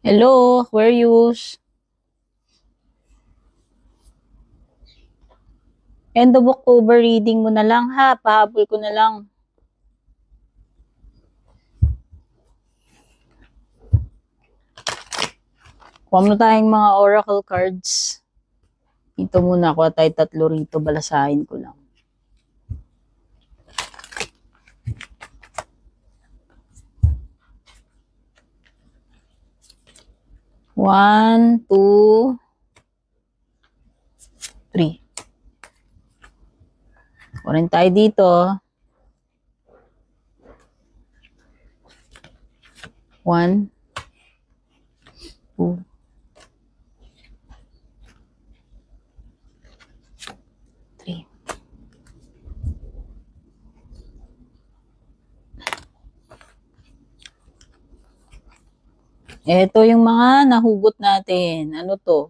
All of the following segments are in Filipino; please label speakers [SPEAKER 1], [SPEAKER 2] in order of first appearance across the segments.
[SPEAKER 1] Hello, Aquarius. End of October reading mo na lang ha. Pahabol ko na lang. Kuha mo tayong mga oracle cards. Ito muna, kuha tayo tatlo rito. Balasahin ko lang. One, two, three. Kuha rin tayo dito. One, two, three. Ito yung mga nahugot natin. Ano to?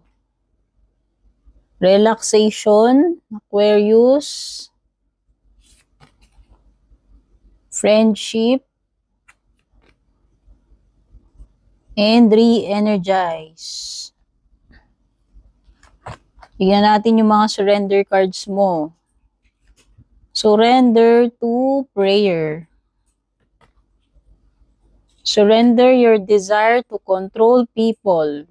[SPEAKER 1] Relaxation, Aquarius, friendship, and re-energize. Tignan natin yung mga surrender cards mo. Surrender to prayer. Surrender your desire to control people.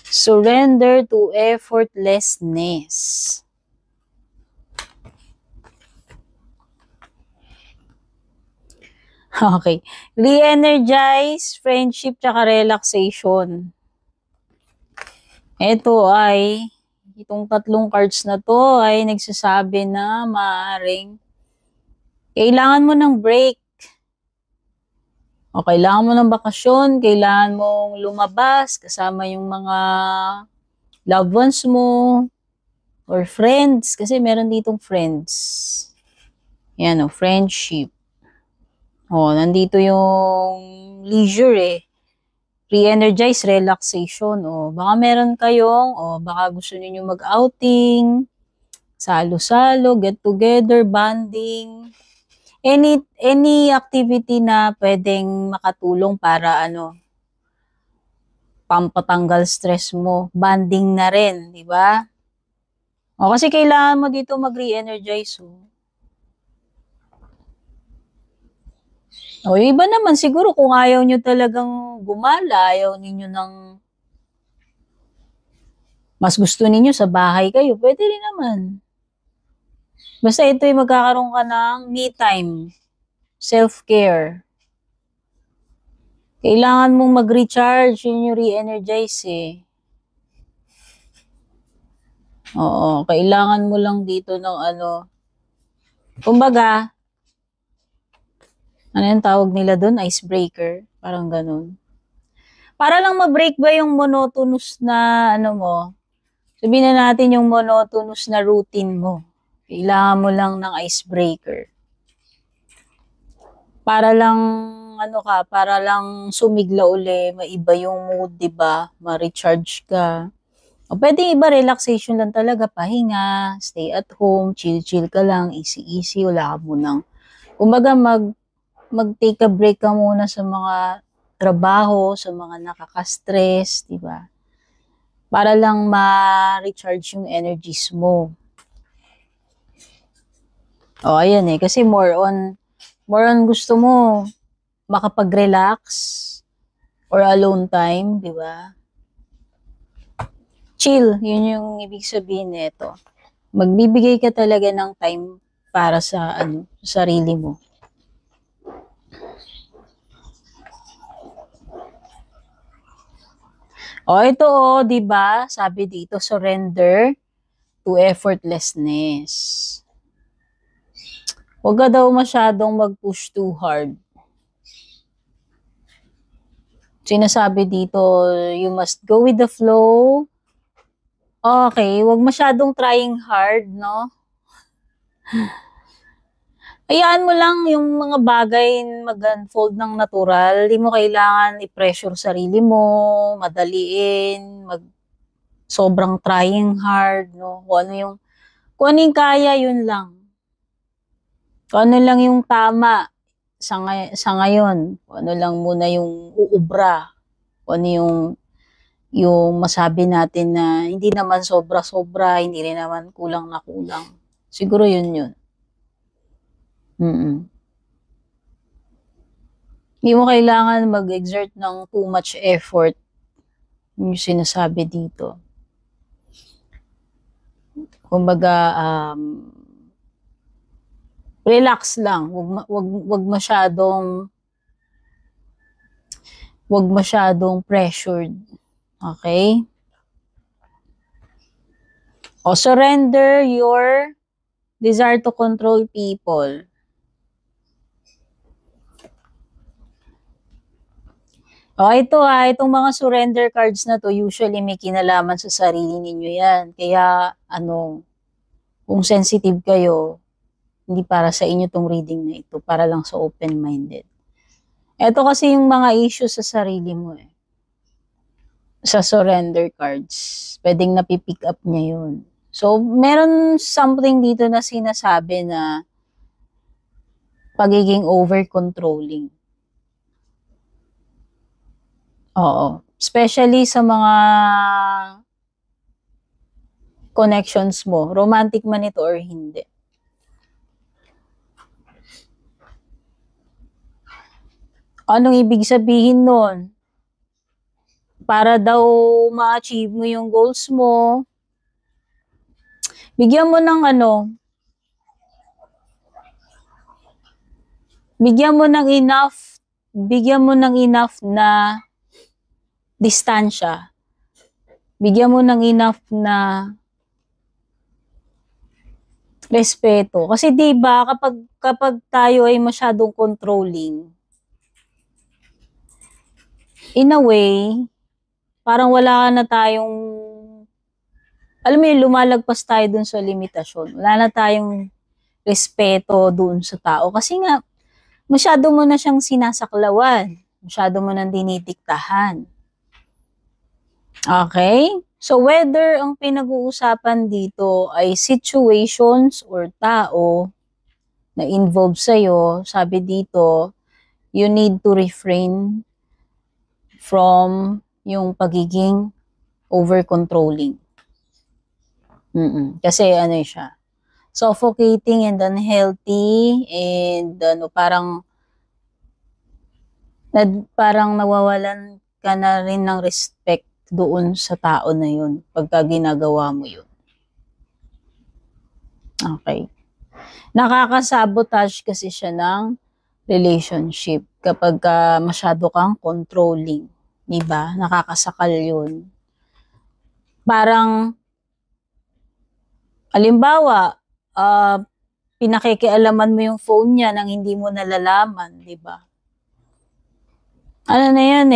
[SPEAKER 1] Surrender to effortlessness. Okay. Re-energize, friendship, tsaka relaxation. Ito ay, itong tatlong cards na to ay nagsasabi na maaaring kailangan mo ng break. O kailangan mo ng bakasyon, kailangan mong lumabas kasama yung mga loved ones mo or friends. Kasi meron ditong friends. Yan o, friendship. O, nandito yung leisure eh. Re-energize, relaxation. O, baka meron kayong, baka gusto niyo mag-outing, salo-salo, get together, bonding. Any activity na pwedeng makatulong para pampatanggal stress mo, bonding na rin, di ba? O kasi kailangan mo dito mag-re-energize. O yung iba naman siguro kung ayaw nyo talagang gumala, ayaw ninyo ng mas gusto ninyo sa bahay kayo, pwede rin naman. Basta ito ay magkakaroon ka ng me time, self-care. Kailangan mong mag-recharge, yun yung re-energize eh. Oo, kailangan mo lang dito ng kumbaga, ano yung tawag nila doon? Icebreaker, parang ganun. Para lang ma-break ba yung monotonous na mo, sabihin na natin yung monotonous na routine mo. Kailangan mo lang ng icebreaker. Para lang para lang sumigla uli, maiba yung mood, 'di ba? Ma-recharge ka. O pwede iba relaxation lang talaga, pahinga, stay at home, chill-chill ka lang, easy-easy, wala ka munang. Kumbaga mag-take a break ka muna sa mga trabaho, sa mga nakaka-stress, 'di ba? Para lang ma-recharge yung energies mo. O ayan eh, kasi more on gusto mo makapag-relax or alone time, di ba? Chill, yun yung ibig sabihin nito. Magbibigay ka talaga ng time para sa sarili mo. O ito di ba? Sabi dito, surrender to effortlessness. Huwag ka daw masyadong mag-push too hard. Sinasabi dito, you must go with the flow. Okay, huwag masyadong trying hard, no? Hayaan mo lang yung mga bagay mag-unfold ng natural. Hindi mo kailangan i-pressure sarili mo, madaliin, sobrang trying hard, no? Kung ano yung kaya, yun lang. Kung ano lang yung tama, sa ngayon, kung ano lang muna yung uubra, kung ano yung masabi natin na hindi naman sobra-sobra, hindi rin naman kulang na kulang. Siguro yun. Mm. Hindi mo kailangan mag-exert ng too much effort, yung sinasabi dito. Kumbaga, relax lang, wag masyadong pressured. Okay? O surrender your desire to control people. O ito itong mga surrender cards na to, usually may kinalaman sa sarili ninyo yan. Kaya, kung sensitive kayo, hindi para sa inyo tong reading na ito, para lang sa open-minded. Ito kasi yung mga issues sa sarili mo sa surrender cards. Pwedeng napipick up niya yun. So, meron something dito na sinasabi na pagiging over-controlling. Oo. Especially sa mga connections mo. Romantic man ito or hindi. Anong ibig sabihin nun? Para daw ma-achieve mo yung goals mo, bigyan mo ng bigyan mo ng enough na distansya. Bigyan mo ng enough na respeto. Kasi 'di ba kapag tayo ay masyadong controlling, in a way, parang wala na tayong, alam mo yun, lumalagpas tayo dun sa limitasyon. Wala na tayong respeto dun sa tao. Kasi nga, masyado mo na siyang sinasaklawan. Masyado mo nang dinidiktahan. Okay? So, whether ang pinag-uusapan dito ay situations or tao na involved sa'yo, sabi dito, you need to refrain from yung pagiging over-controlling. Kasi siya, suffocating and unhealthy and parang nawawalan ka na rin ng respect doon sa tao na yun pagka ginagawa mo yun. Okay. Nakakasabotage kasi siya ng relationship kapag masyado kang controlling. Diba? Nakakasakal yun. Parang, halimbawa, pinakikialaman mo yung phone niya nang hindi mo nalalaman, diba? Ano na yan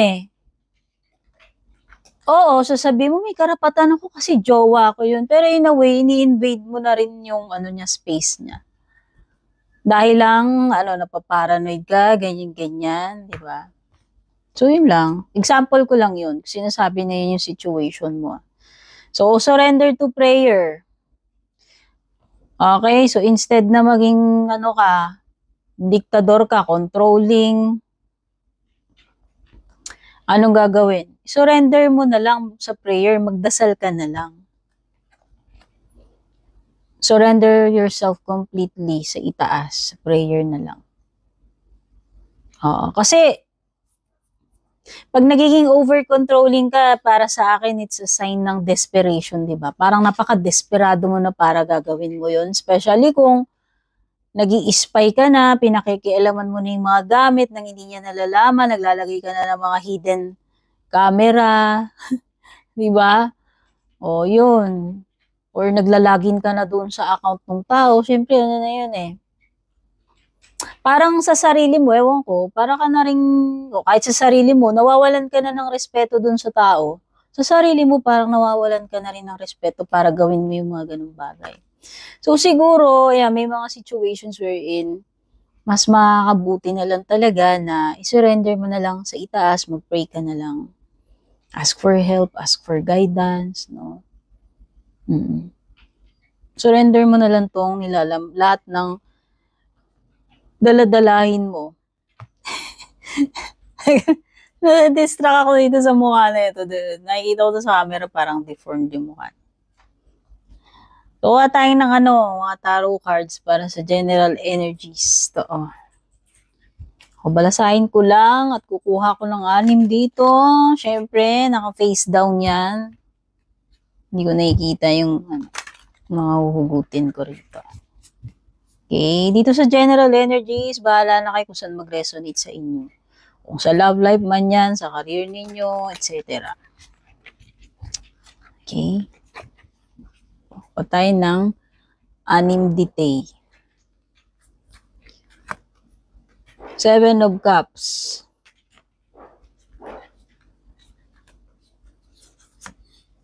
[SPEAKER 1] Oo, sasabihin mo may karapatan ako kasi jowa ko yun. Pero in a way, ini-invade mo na rin yung niya, space niya. Dahil lang, napaparanoid ka, ganyan-ganyan, di ba? So, yun lang. Example ko lang yun. Sinasabi na yun yung situation mo. So, surrender to prayer. Okay, so instead na maging, diktador ka, controlling, anong gagawin? Surrender mo na lang sa prayer, magdasal ka na lang. Surrender yourself completely sa itaas, sa prayer na lang. Oo, kasi pag nagiging over-controlling ka, para sa akin, it's a sign ng desperation, di ba? Parang napaka-desperado mo na para gagawin mo yun. Especially kung nag-i-spy ka na, pinakikialaman mo na yung mga gamit nang hindi niya nalalaman, naglalagay ka na ng mga hidden camera, di ba? O, yun. Or naglalagin ka na doon sa account ng tao. Siyempre, na yun Parang sa sarili mo, ewan ko, para ka na rin, kahit sa sarili mo, nawawalan ka na ng respeto doon sa tao. Sa sarili mo, parang nawawalan ka na rin ng respeto para gawin mo yung mga ganung bagay. So, siguro, may mga situations wherein, mas makakabuti na lang talaga na isurrender mo na lang sa itaas, mag-pray ka na lang. Ask for help, ask for guidance, no? Surrender mo na lang tong lahat ng daladalahin mo Na-distract ako dito sa mukha na ito. Nakikita ko to sa camera, parang deformed yung mukha. Kuha tayo ng mga tarot cards para sa general energies. To, oh. Balasahin ko lang at kukuha ko ng 6 dito. Siyempre, naka-face down yan. Hindi ko nakikita yung mga huhugutin ko rito. Okay, dito sa general energies, bahala na kayo kung saan mag-resonate sa inyo. Kung sa love life man yan, sa career ninyo, etc. Okay. Patay ng 6 ditay. 7 of Cups.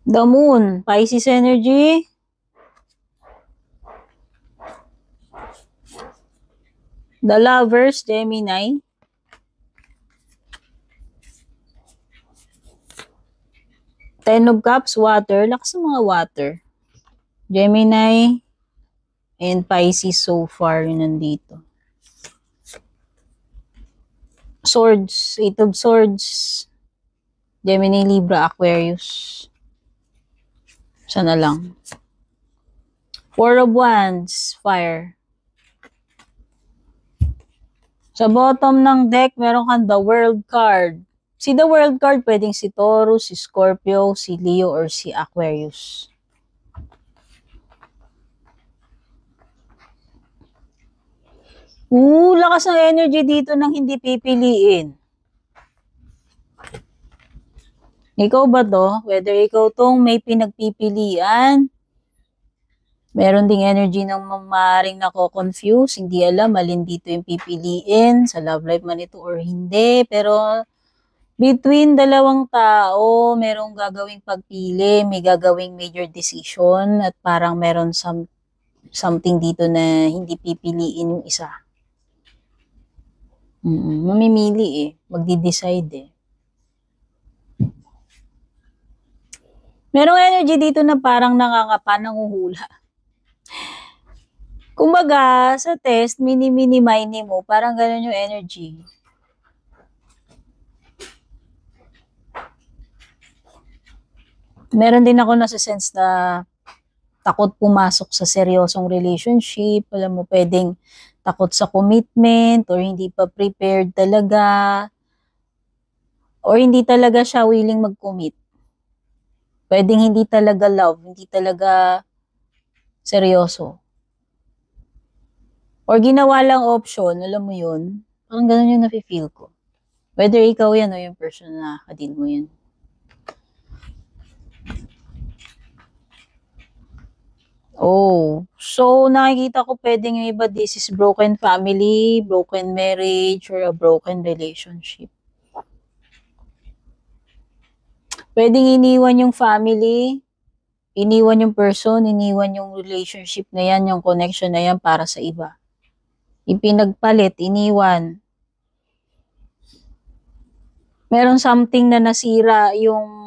[SPEAKER 1] The Moon, Pisces energy. The Lovers, Gemini. Ten of Cups, Water. Lakas ng mga water. Gemini and Pisces so far yun nandito. Swords, 8 of Swords. Gemini, Libra, Aquarius. Sana lang. 4 of Wands, Fire. Sa bottom ng deck, meron kang the World card. Si the World card, pwedeng si Taurus, si Scorpio, si Leo, or si Aquarius. Lakas ng energy dito nang hindi pipiliin. Ikaw ba to? Whether ikaw tong may pinagpipilian, meron ding energy ng mamaring nako-confuse, hindi alam alin dito yung pipiliin, sa love life man ito or hindi, pero between dalawang tao, merong gagawing pagpili, may gagawing major decision, at parang meron something dito na hindi pipiliin yung isa. Mamimili magdi-decide Merong energy dito na parang nangangapa, nanguhula. Kumbaga, sa test, mini-mini mo, parang ganun yung energy. Meron din ako nasa-sense na takot pumasok sa seryosong relationship. Alam mo, pwedeng takot sa commitment or hindi pa prepared talaga or hindi talaga siya willing mag-commit. Pwedeng hindi talaga love, hindi talaga seryoso. Or ginawa lang option, alam mo yun, parang ganun yung nafe-feel ko. Whether ikaw yan o yung person na nakakadil mo yan. So nakikita ko pwedeng yung iba, this is broken family, broken marriage, or a broken relationship. Pwedeng iniwan yung family, iniwan yung person, iniwan yung relationship na yan, yung connection na yan para sa iba. Ipinagpalit, iniwan. Meron something na nasira yung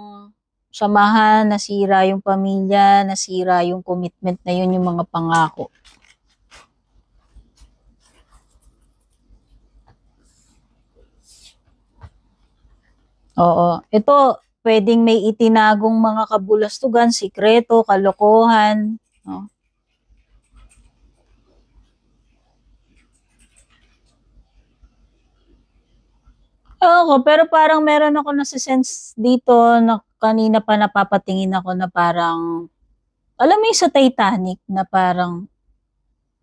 [SPEAKER 1] samahan, nasira yung pamilya, nasira yung commitment na yun, yung mga pangako. Oo. Ito, pwedeng may itinagong mga kabulastugan, sikreto, kalokohan. No? Oo, pero parang meron ako nasa-sense dito na kanina pa napapatingin ako na parang, alam mo yung sa Titanic na parang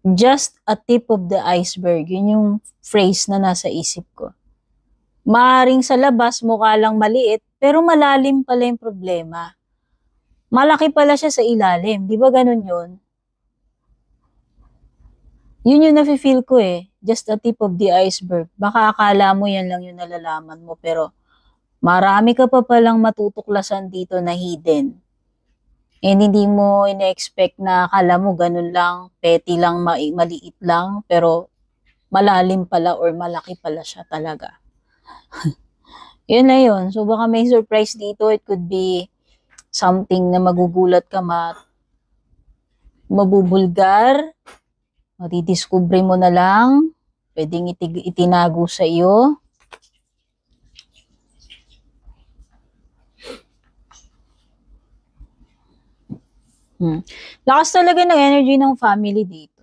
[SPEAKER 1] just a tip of the iceberg. Yun yung phrase na nasa isip ko. Maaring sa labas mukha lang maliit, pero malalim pala yung problema. Malaki pala siya sa ilalim. Di ba ganun yun? Yun yung nafe-feel ko just a tip of the iceberg. Baka akala mo yan lang yung nalalaman mo, pero marami ka pa palang matutuklasan dito na hidden. And hindi mo ina-expect na akala mo ganun lang, petty lang, maliit lang, pero malalim pala or malaki pala siya talaga. Yun na yun. So baka may surprise dito. It could be something na magugulat ka, mabubulgar, matidiscover mo na lang, pwedeng itinago sa iyo. Lakas talaga ng energy ng family dito.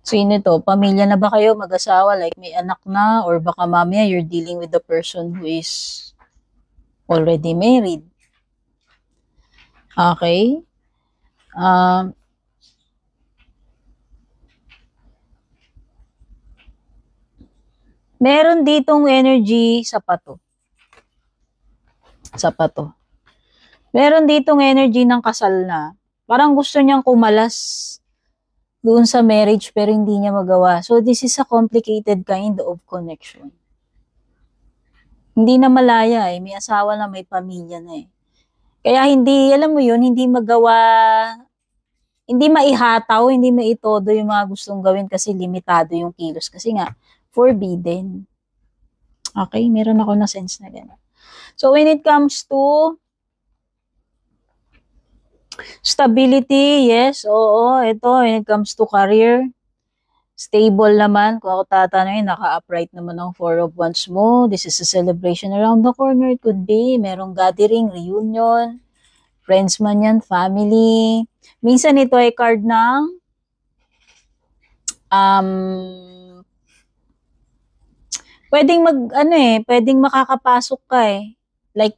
[SPEAKER 1] Sino to? Pamilya na ba kayo? Mag-asawa? Like may anak na? Or baka mamaya you're dealing with the person who is already married. Okay? Meron ditong energy sa pato. Sa pato. Meron ditong energy ng kasal na. Parang gusto niyang kumalas doon sa marriage pero hindi niya magawa. So this is a complicated kind of connection. Hindi na malaya eh. May asawa na, may pamilya na eh. Kaya hindi, alam mo yun, hindi magawa, hindi maihataw, hindi maitodo yung mga gustong gawin kasi limitado yung kilos. Kasi nga, forbidden. Okay, meron ako na sense na gano'n. So when it comes to stability, yes, oo, ito, when it comes to career, stable naman. Kung ako tatanungin, naka-upright naman ang Four of Wands mo. This is a celebration around the corner. It could be, merong gathering, reunion, friends man yan, family. Minsan ito ay card ng pwedeng pwedeng makakapasok ka eh. Like,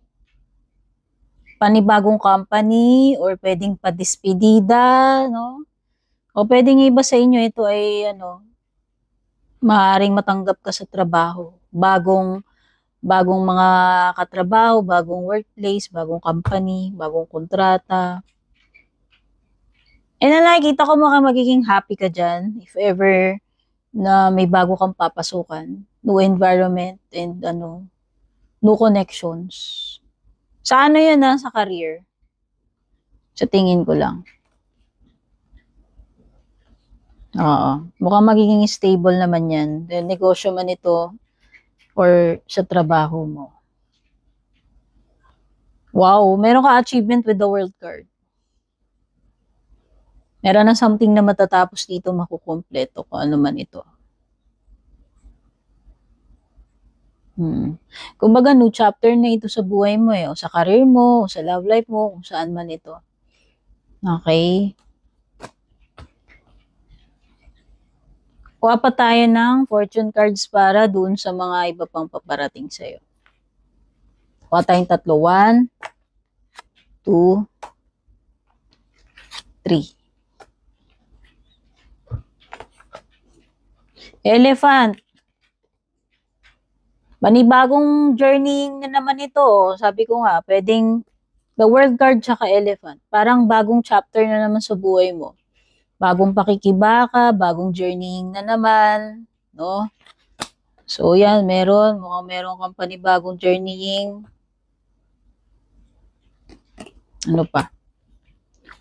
[SPEAKER 1] panibagong company or pwedeng padispedida, no? O pwedeng iba sa inyo, ito ay, maaaring matanggap ka sa trabaho. Bagong mga katrabaho, bagong workplace, bagong company, bagong kontrata. And nakikita ko magiging happy ka dyan if ever na may bago kang papasukan. New environment and new connections. Sa yun sa career. Sa tingin ko lang. Oo. Mukhang magiging stable naman yan. Then, negosyo man ito or sa trabaho mo. Wow, meron ka achievement with the world card. Meron na something na matatapos dito makukumpleto kung ano man ito. Kumbaga, new chapter na ito sa buhay mo eh, o sa career mo, o sa love life mo, kung saan man ito. Okay? Kuha pa tayo ng fortune cards para dun sa mga iba pang paparating sa'yo. Kuha tayong 3. 1, 2, 3. Elephant. Panibagong journey na naman ito. Sabi ko nga, pwedeng the world card tsaka elephant. Parang bagong chapter na naman sa buhay mo. Bagong pakikibaka, bagong journey na naman, no? So, yan, mukhang meron kang panibagong journeying. Ano pa?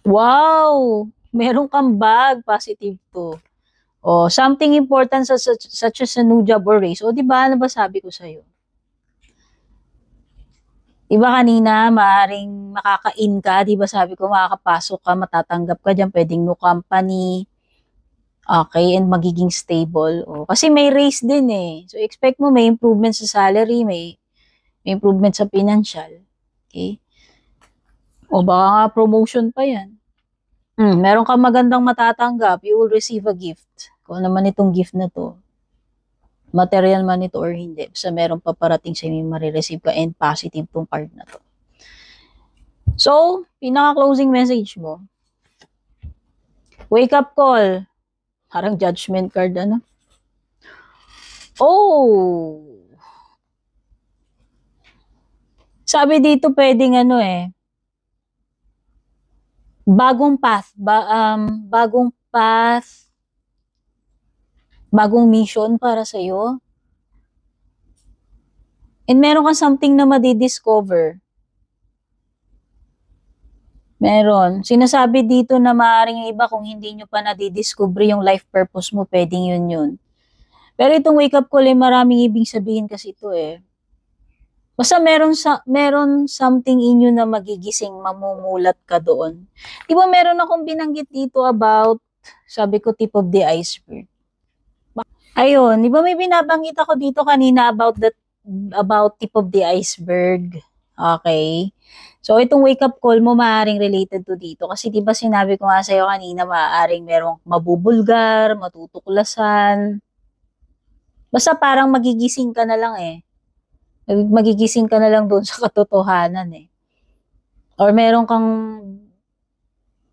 [SPEAKER 1] Wow! Meron kang bag, positive to. O, something important such as a new job or raise. O, di ba? Ano ba sabi ko sa'yo? Diba kanina, maaaring makaka-in ka, di ba sabi ko, makakapasok ka, matatanggap ka dyan, pwedeng new company, okay, and magiging stable. O, kasi may raise din eh. So, expect mo may improvement sa salary, may improvement sa financial. Okay? O, baka nga promotion pa yan. Meron kang magandang matatanggap, you will receive a gift. Kung naman itong gift na to, material man ito or hindi, basta meron paparating sa inyo, marireceive ka and positive tong card na to. So, pinaka-closing message mo, wake up call. Parang judgment card, Oh! Sabi dito pwedeng bagong path, bagong path, bagong mission para sa'yo. And meron kang something na madidiscover. Meron. Sinasabi dito na maaaring iba kung hindi nyo pa nadidiscover yung life purpose mo, pwedeng yun. Pero itong wake up call maraming ibig sabihin kasi ito eh. Basta meron something inyo na magigising, mamumulat ka doon. Di ba meron akong binanggit dito about, sabi ko, tip of the iceberg. Ayun, di ba may binabanggit ako dito kanina about tip of the iceberg? Okay? So, itong wake up call mo maaaring related to dito. Kasi di ba sinabi ko nga sa'yo kanina, maaaring merong mabubulgar, matutuklasan. Basta parang magigising ka na lang eh. Magigising ka na lang doon sa katotohanan eh. Or meron kang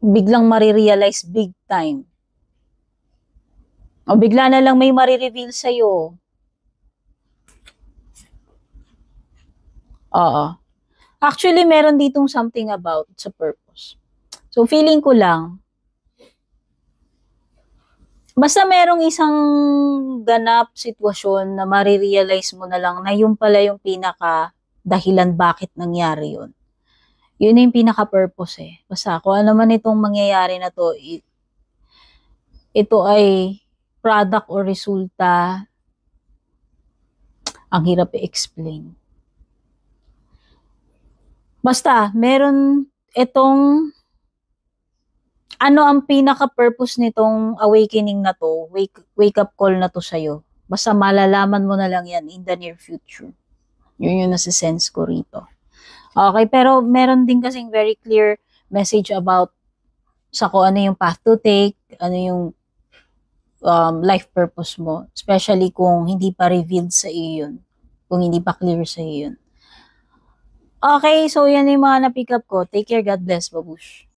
[SPEAKER 1] biglang marirealize big time. O bigla na lang may marireveal sa'yo. Oo. Actually, meron ditong something about sa purpose. So, feeling ko lang, basta merong isang ganap sitwasyon na marirealize mo na lang na yun pala yung pinaka dahilan bakit nangyari yun. Yun yung pinaka-purpose eh. Basta kung ano man itong mangyayari na to, ito ay product o resulta, ang hirap i-explain. Basta, meron itong ano ang pinaka-purpose nitong awakening na to, wake up call na to sa'yo. Basta malalaman mo na lang yan in the near future. Yun yung nasa-sense ko rito. Okay, pero meron din kasing very clear message about sa kung ano yung path to take, ano yung life purpose mo. Especially kung hindi pa revealed sa iyo yun. Kung hindi pa clear sa iyo yun. Okay, so yan yung mga na-pick up ko. Take care, God bless, babush.